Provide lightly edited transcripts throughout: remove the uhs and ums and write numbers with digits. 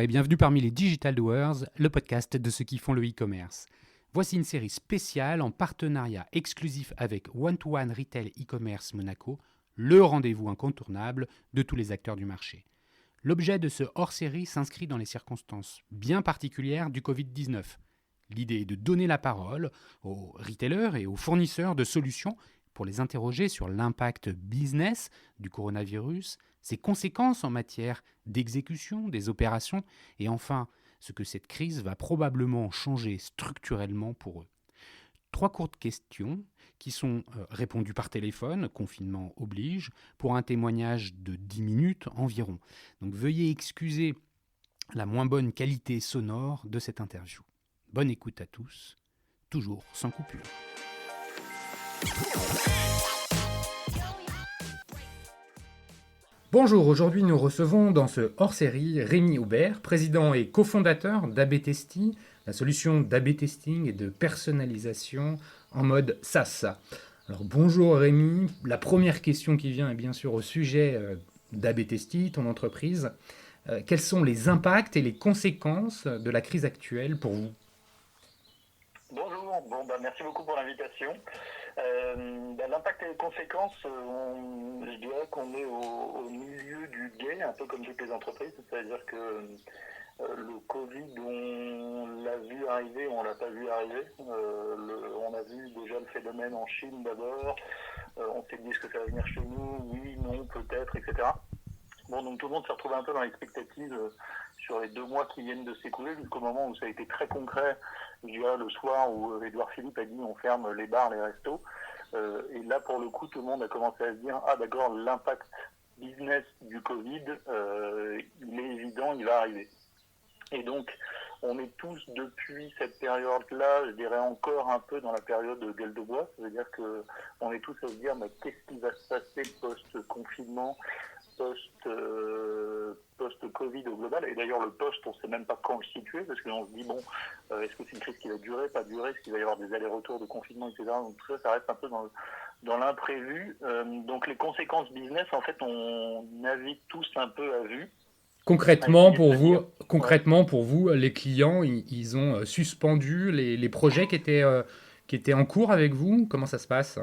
et bienvenue parmi les Digital Doers, le podcast de ceux qui font le e-commerce. Voici une série spéciale en partenariat exclusif avec One-to-One Retail e-commerce Monaco, le rendez-vous incontournable de tous les acteurs du marché. L'objet de ce hors-série s'inscrit dans les circonstances bien particulières du Covid-19. L'idée est de donner la parole aux retailers et aux fournisseurs de solutions pour les interroger sur l'impact business du coronavirus, ses conséquences en matière d'exécution des opérations et enfin ce que cette crise va probablement changer structurellement pour eux. 3 courtes questions qui sont répondues par téléphone, confinement oblige, pour un témoignage de 10 minutes environ. Donc veuillez excuser la moins bonne qualité sonore de cette interview. Bonne écoute à tous, toujours sans coupure. Bonjour, aujourd'hui nous recevons dans ce hors-série Rémi Aubert, président et cofondateur d'AB Testy, la solution d'AB testing et de personnalisation en mode SaaS. Alors bonjour Rémi, la première question qui vient est bien sûr au sujet d'AB Testy, ton entreprise. Quels sont les impacts et les conséquences de la crise actuelle pour vous ? Bonjour, merci beaucoup pour l'invitation. L'impact et les conséquences, je dirais qu'on est au milieu du gué, un peu comme toutes les entreprises, c'est-à-dire que le Covid, on l'a vu arriver, on l'a pas vu arriver. On a vu déjà le phénomène en Chine d'abord, on s'est dit est-ce que ça va venir chez nous, oui, non, peut-être, etc. Donc tout le monde s'est retrouvé un peu dans l'expectative sur les 2 mois qui viennent de s'écouler, jusqu'au moment où ça a été très concret, je dirais le soir où Édouard Philippe a dit on ferme les bars, les restos. Et là, pour le coup, tout le monde a commencé à se dire ah d'accord, l'impact business du Covid, il est évident, il va arriver. Et donc, on est tous depuis cette période-là, je dirais encore un peu dans la période de gueule de bois, ça veut dire qu'on est tous à se dire qu'est-ce qui va se passer post-confinement, post-Covid au global, et d'ailleurs le post, on ne sait même pas quand le situer, parce qu'on se dit, est-ce que c'est une crise qui va durer, pas durer, est-ce qu'il va y avoir des allers-retours de confinement, etc. Donc tout ça, ça reste un peu dans l'imprévu. Donc les conséquences business, en fait, on navigue tous un peu à vue. Concrètement, pour vous, les clients, ils ont suspendu les projets qui étaient en cours avec vous. Comment ça se passe ?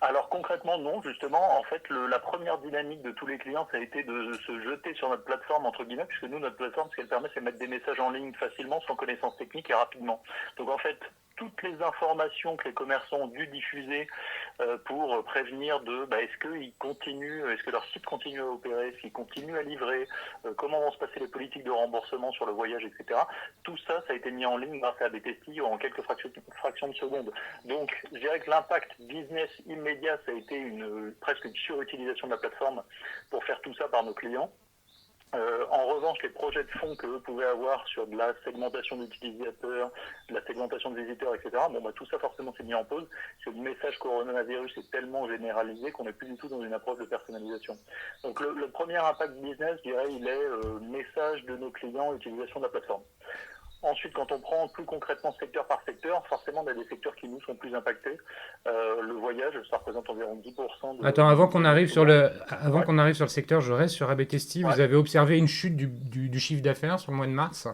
Alors concrètement, non, justement, en fait, la première dynamique de tous les clients, ça a été de se jeter sur notre plateforme, entre guillemets, puisque nous, notre plateforme, ce qu'elle permet, c'est de mettre des messages en ligne facilement, sans connaissance technique et rapidement. Donc en fait, toutes les informations que les commerçants ont dû diffuser pour prévenir est-ce que leur site continue à opérer, est-ce qu'ils continuent à livrer, comment vont se passer les politiques de remboursement sur le voyage, etc. Tout ça, ça a été mis en ligne grâce à AB Testy en quelques fractions de secondes. Donc, je dirais que l'impact business immédiat, ça a été presque une surutilisation de la plateforme pour faire tout ça par nos clients. En revanche, les projets de fond que vous pouvez avoir sur de la segmentation d'utilisateurs, de la segmentation de visiteurs, etc., tout ça forcément s'est mis en pause, parce que le message coronavirus est tellement généralisé qu'on n'est plus du tout dans une approche de personnalisation. Donc le premier impact business, je dirais, il est message de nos clients, utilisation de la plateforme. Ensuite, quand on prend plus concrètement secteur par secteur, forcément, on a des secteurs qui nous sont plus impactés. Le voyage, ça représente environ 10% de... Attends, avant qu'on arrive sur le secteur, je reste sur AB Testy. Vous avez observé une chute du chiffre d'affaires sur le mois de mars ?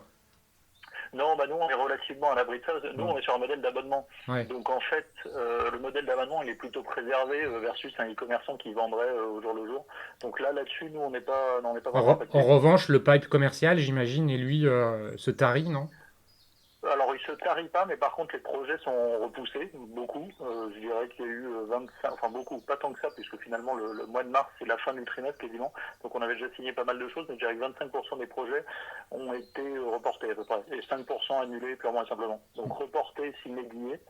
Non, nous, on est relativement à l'abri de ça. Nous, on est sur un modèle d'abonnement. Ouais. Donc, en fait, le modèle d'abonnement, il est plutôt préservé versus un e-commerçant qui vendrait au jour le jour. Donc là-dessus, nous, on n'est pas vraiment impacté. En revanche, le pipe commercial, j'imagine, et lui, se tarit, non ? Alors, il se tarit pas, mais par contre, les projets sont repoussés, beaucoup. Je dirais qu'il y a eu 25, beaucoup, pas tant que ça, puisque finalement, le mois de mars, c'est la fin du trimestre quasiment. Donc, on avait déjà signé pas mal de choses, mais je dirais que 25% des projets ont été reportés à peu près, et 5% annulés purement et simplement. Donc, reportés, signés,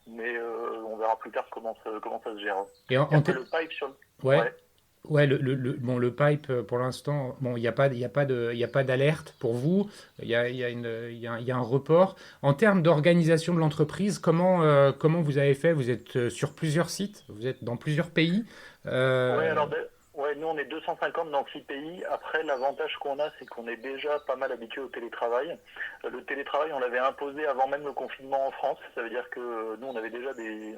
mais on verra plus tard comment ça se gère. Et le pipe sur le... Ouais. Ouais, le pipe, pour l'instant, il n'y a pas d'alerte pour vous, il y a un report. En termes d'organisation de l'entreprise, comment vous avez fait ? Vous êtes sur plusieurs sites, vous êtes dans plusieurs pays. Ouais, nous on est 250 dans 6 pays. Après, l'avantage qu'on a, c'est qu'on est déjà pas mal habitué au télétravail. Le télétravail, on l'avait imposé avant même le confinement en France. Ça veut dire que nous, on avait déjà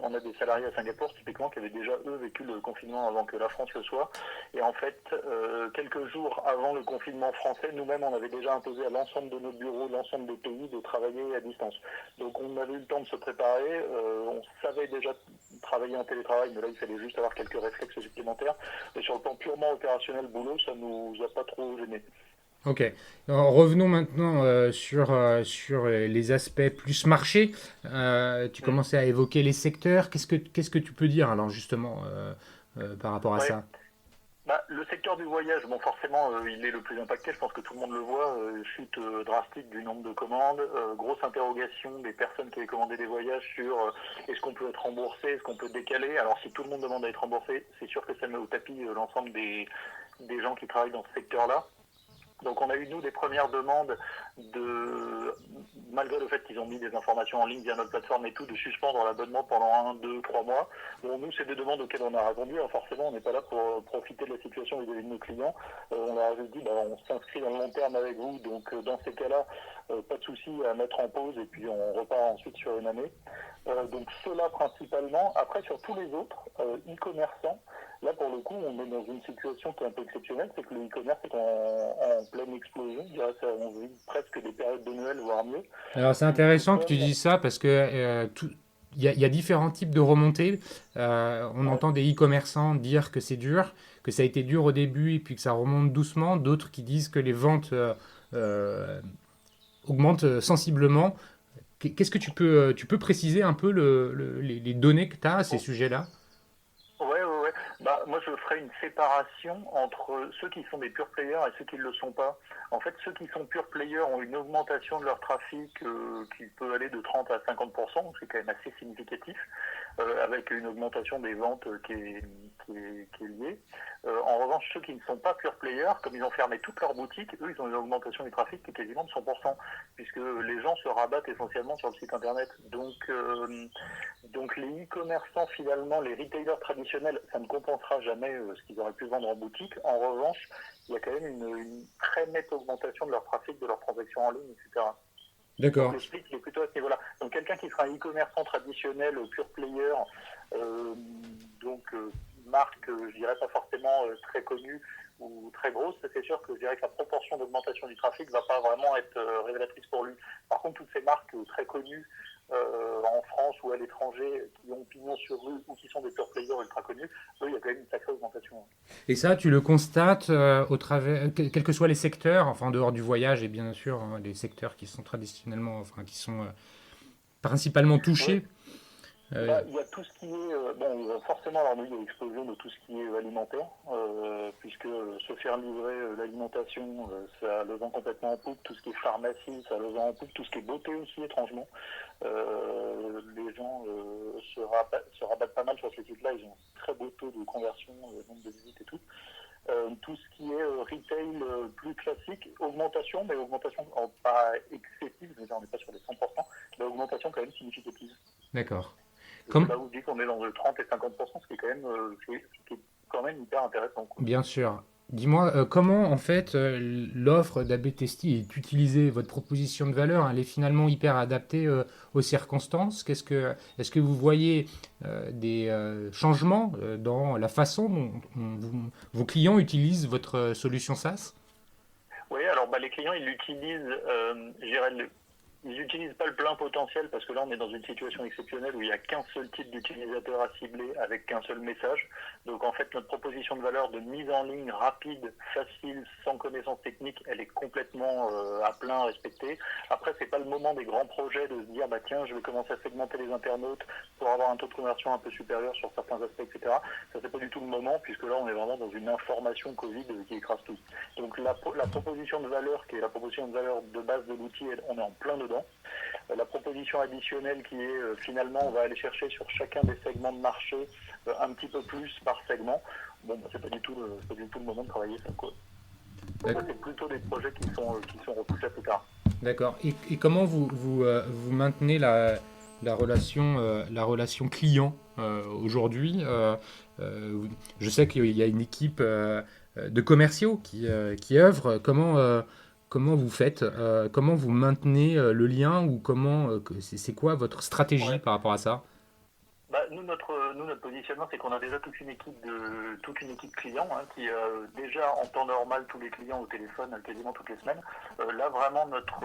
on a des salariés à Singapour, typiquement, qui avaient déjà, eux, vécu le confinement avant que la France le soit. Et en fait, quelques jours avant le confinement français, nous-mêmes, on avait déjà imposé à l'ensemble de nos bureaux, l'ensemble des pays, de travailler à distance. Donc on avait eu le temps de se préparer. On savait déjà travailler en télétravail, mais là, il fallait juste avoir quelques réflexes supplémentaires. Et sur le plan purement opérationnel boulot, ça nous a pas trop gêné. Ok. Alors, revenons maintenant sur les aspects plus marché. Tu Mm. commençais à évoquer les secteurs. Qu'est-ce que tu peux dire alors justement par rapport à Ouais. ça? Bah, le secteur du voyage, bon forcément, il est le plus impacté. Je pense que tout le monde le voit. Chute drastique du nombre de commandes, grosse interrogation des personnes qui avaient commandé des voyages sur est-ce qu'on peut être remboursé, est-ce qu'on peut décaler. Alors si tout le monde demande à être remboursé, c'est sûr que ça met au tapis l'ensemble des gens qui travaillent dans ce secteur-là. Donc on a eu, nous, des premières demandes malgré le fait qu'ils ont mis des informations en ligne via notre plateforme et tout, de suspendre l'abonnement pendant 1, 2, 3 mois. Bon, nous, c'est des demandes auxquelles on a répondu. Alors, forcément, on n'est pas là pour profiter de la situation vis-à-vis de nos clients. On leur a juste dit, on s'inscrit dans le long terme avec vous. Donc, dans ces cas-là, pas de souci à mettre en pause et puis on repart ensuite sur une année. Donc, ceux-là principalement. Après, sur tous les autres, e-commerçants, là, pour le coup, on est dans une situation qui est un peu exceptionnelle, c'est que le e-commerce est en pleine explosion. Je dirais ça, on vit presque des périodes de Noël, voire mieux. Alors c'est intéressant que tu dises ça parce que il y a différents types de remontées. On Ouais. entend des e-commerçants dire que c'est dur, que ça a été dur au début et puis que ça remonte doucement. D'autres qui disent que les ventes euh, augmentent sensiblement. Qu'est-ce que tu peux préciser un peu les données que tu as à ces sujets-là? Ouais, ouais, ouais. Bah, moi, je ferais une séparation entre ceux qui sont des pure players et ceux qui ne le sont pas. En fait, ceux qui sont pure players ont une augmentation de leur trafic qui peut aller de 30 à 50%, donc c'est quand même assez significatif, avec une augmentation des ventes qui est liée. En revanche, ceux qui ne sont pas pure players, comme ils ont fermé toutes leurs boutiques, eux, ils ont une augmentation du trafic qui est quasiment de 100%, puisque les gens se rabattent essentiellement sur le site internet. Donc les e-commerçants, finalement, les retailers traditionnels, ça ne compensera jamais ce qu'ils auraient pu vendre en boutique. En revanche, il y a quand même une très nette augmentation de leur trafic, de leurs transactions en ligne, etc. Donc D'accord. le split, il est plutôt à ce niveau-là. Donc quelqu'un qui sera un e-commerçant traditionnel, pure player, euh, marque, je dirais pas forcément très connue ou très grosse, c'est sûr que je dirais que la proportion d'augmentation du trafic ne va pas vraiment être révélatrice pour lui. Par contre, toutes ces marques très connues en France ou à l'étranger qui ont pignon sur rue ou qui sont des pure players ultra connus, eux, il y a quand même une sacrée augmentation. Et ça, tu le constates au travers, quels que soient les secteurs, enfin en dehors du voyage et bien sûr hein, les secteurs qui sont traditionnellement, enfin qui sont principalement Oui, touchés. Euh, bah, il y a tout ce qui est, forcément, alors nous, il y a l'explosion de tout ce qui est alimentaire, puisque se faire livrer l'alimentation, ça le vend complètement en poupe, tout ce qui est pharmacie, ça le vend en poupe, tout ce qui est beauté aussi, étrangement. Les gens se rabattent pas mal sur ces sites-là, ils ont un très beau taux de conversion, nombre de visites et tout. Tout ce qui est retail plus classique, augmentation, mais augmentation pas excessive, je veux dire, on n'est pas sur les 100%, mais augmentation quand même significative. d'accord. C'est Comme, là où je dis qu'on est dans le 30 et 50%, ce qui est quand même, quand même hyper intéressant, quoi. bien sûr. Dis-moi, comment en fait l'offre d'AB Testi est utilisée, votre proposition de valeur, elle est finalement hyper adaptée aux circonstances. Est-ce que vous voyez des changements dans la façon dont vos clients utilisent votre solution SaaS? Oui, alors les clients, ils l'utilisent, je dirais, ils n'utilisent pas le plein potentiel parce que là, on est dans une situation exceptionnelle où il n'y a qu'un seul type d'utilisateur à cibler avec qu'un seul message. Donc, en fait, notre proposition de valeur de mise en ligne rapide, facile, sans connaissance technique, elle est complètement à plein respectée. Après, c'est pas le moment des grands projets de se dire, tiens, je vais commencer à segmenter les internautes pour avoir un taux de conversion un peu supérieur sur certains aspects, etc. Ça, c'est pas du tout le moment puisque là, on est vraiment dans une information Covid qui écrase tout. Donc, la proposition de valeur, qui est la proposition de valeur de base de l'outil, on est en plein dedans. La proposition additionnelle qui est finalement on va aller chercher sur chacun des segments de marché un petit peu plus par segment. C'est pas du tout le moment de travailler ça, quoi. Donc, c'est plutôt des projets qui sont repoussés à plus tard. D'accord. Et comment vous maintenez la relation client aujourd'hui. Je sais qu'il y a une équipe de commerciaux qui œuvrent. Comment vous faites comment vous maintenez le lien ou c'est quoi votre stratégie Ouais. par rapport à ça? Notre positionnement, c'est qu'on a déjà toute une équipe client qui déjà en temps normal tous les clients au téléphone quasiment toutes les semaines. Là vraiment notre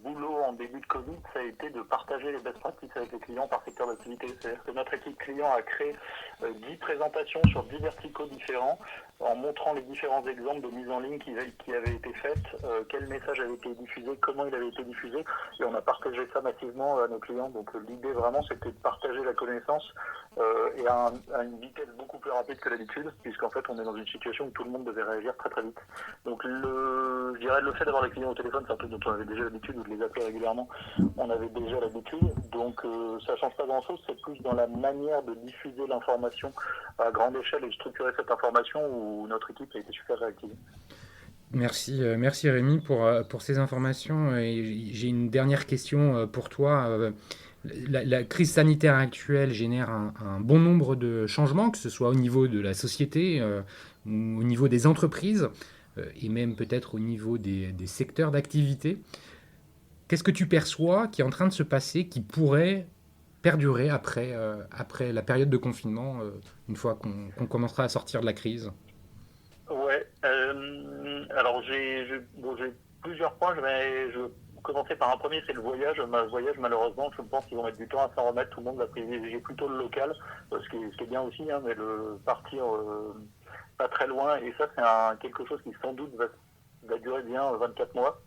boulot en début de Covid, ça a été de partager les best practices avec les clients par secteur d'activité. C'est-à-dire que notre équipe client a créé 10 présentations sur 10 verticaux différents en montrant les différents exemples de mise en ligne qui avaient été faites, quel message avait été diffusé, comment il avait été diffusé, et on a partagé ça massivement à nos clients. Donc l'idée vraiment c'était de partager la connaissance et à une vitesse beaucoup plus rapide que l'habitude, puisqu'en fait on est dans une situation où tout le monde devait réagir très très vite. Donc je dirais le fait d'avoir les clients au téléphone, c'est un truc dont on avait déjà l'habitude, ou de les appeler régulièrement, on avait déjà l'habitude. Donc ça change pas grand chose, c'est plus dans la manière de diffuser l'information à grande échelle et de structurer cette information où notre équipe a été super réactive. Merci Rémi pour ces informations. Et j'ai une dernière question pour toi. La crise sanitaire actuelle génère un bon nombre de changements, que ce soit au niveau de la société, ou au niveau des entreprises, et même peut-être au niveau des secteurs d'activité. Qu'est-ce que tu perçois qui est en train de se passer, qui pourrait perdurer après la période de confinement, une fois qu'on commencera à sortir de la crise? Ouais. Alors j'ai plusieurs points. Je vais commencer par un premier, c'est le voyage. Le voyage, malheureusement, je pense qu'ils vont mettre du temps à s'en remettre. Tout le monde va privilégier plutôt le local, ce qui est bien aussi, mais le partir pas très loin. Et ça, c'est quelque chose qui sans doute va durer bien 24 mois.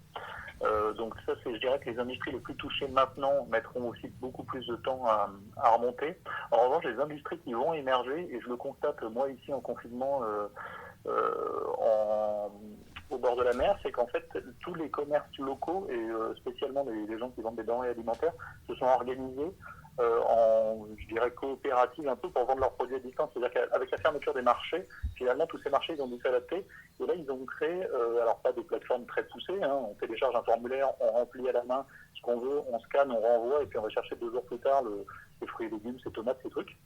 Donc ça, je dirais que les industries les plus touchées maintenant mettront aussi beaucoup plus de temps à remonter. En revanche, les industries qui vont émerger, et je le constate moi ici en confinement au bord de la mer, c'est qu'en fait tous les commerces locaux et spécialement les gens qui vendent des denrées alimentaires se sont organisés je dirais coopératives un peu pour vendre leurs produits à distance. C'est-à-dire qu'avec la fermeture des marchés, finalement tous ces marchés ils ont dû s'adapter et là ils ont créé, alors pas des plateformes très poussées, on télécharge un formulaire, on remplit à la main ce qu'on veut, on scanne, on renvoie et puis on va chercher 2 jours plus tard les fruits et légumes, ces tomates, ces trucs.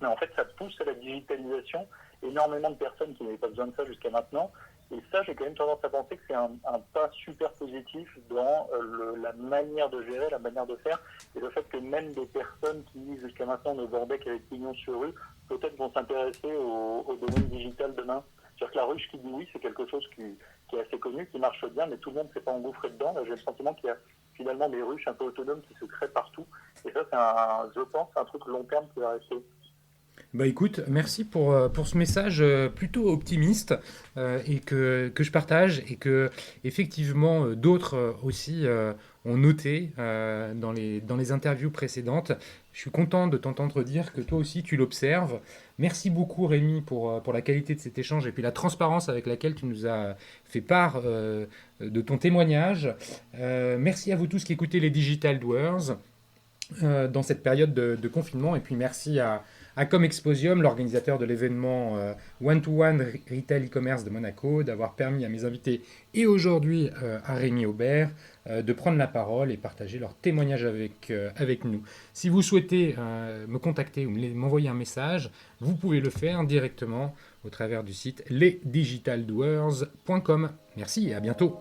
Mais en fait ça pousse à la digitalisation, énormément de personnes qui n'avaient pas besoin de ça jusqu'à maintenant. Et ça, j'ai quand même tendance à penser que c'est un pas super positif dans la manière de gérer, la manière de faire, et le fait que même des personnes qui jusqu'à maintenant ne bordaient qu'avec pignon sur rue, peut-être vont s'intéresser au domaine digital demain. C'est-à-dire que la ruche qui dit oui, c'est quelque chose qui est assez connu, qui marche bien, mais tout le monde ne s'est pas engouffré dedans. Là, j'ai le sentiment qu'il y a finalement des ruches un peu autonomes qui se créent partout. Et ça, je pense, un truc long terme qui va rester. Bah écoute, merci pour ce message plutôt optimiste et que je partage et que effectivement d'autres aussi ont noté dans les interviews précédentes. Je suis content de t'entendre dire que toi aussi tu l'observes. Merci beaucoup Rémi pour la qualité de cet échange et puis la transparence avec laquelle tu nous as fait part de ton témoignage. Merci à vous tous qui écoutez les Digital Doers dans cette période de confinement et puis merci à Comexposium, l'organisateur de l'événement One-to-One Retail e-commerce de Monaco, d'avoir permis à mes invités et aujourd'hui à Rémi Aubert de prendre la parole et partager leur témoignage avec nous. Si vous souhaitez me contacter ou m'envoyer un message, vous pouvez le faire directement au travers du site lesdigitaldoers.com. Merci et à bientôt.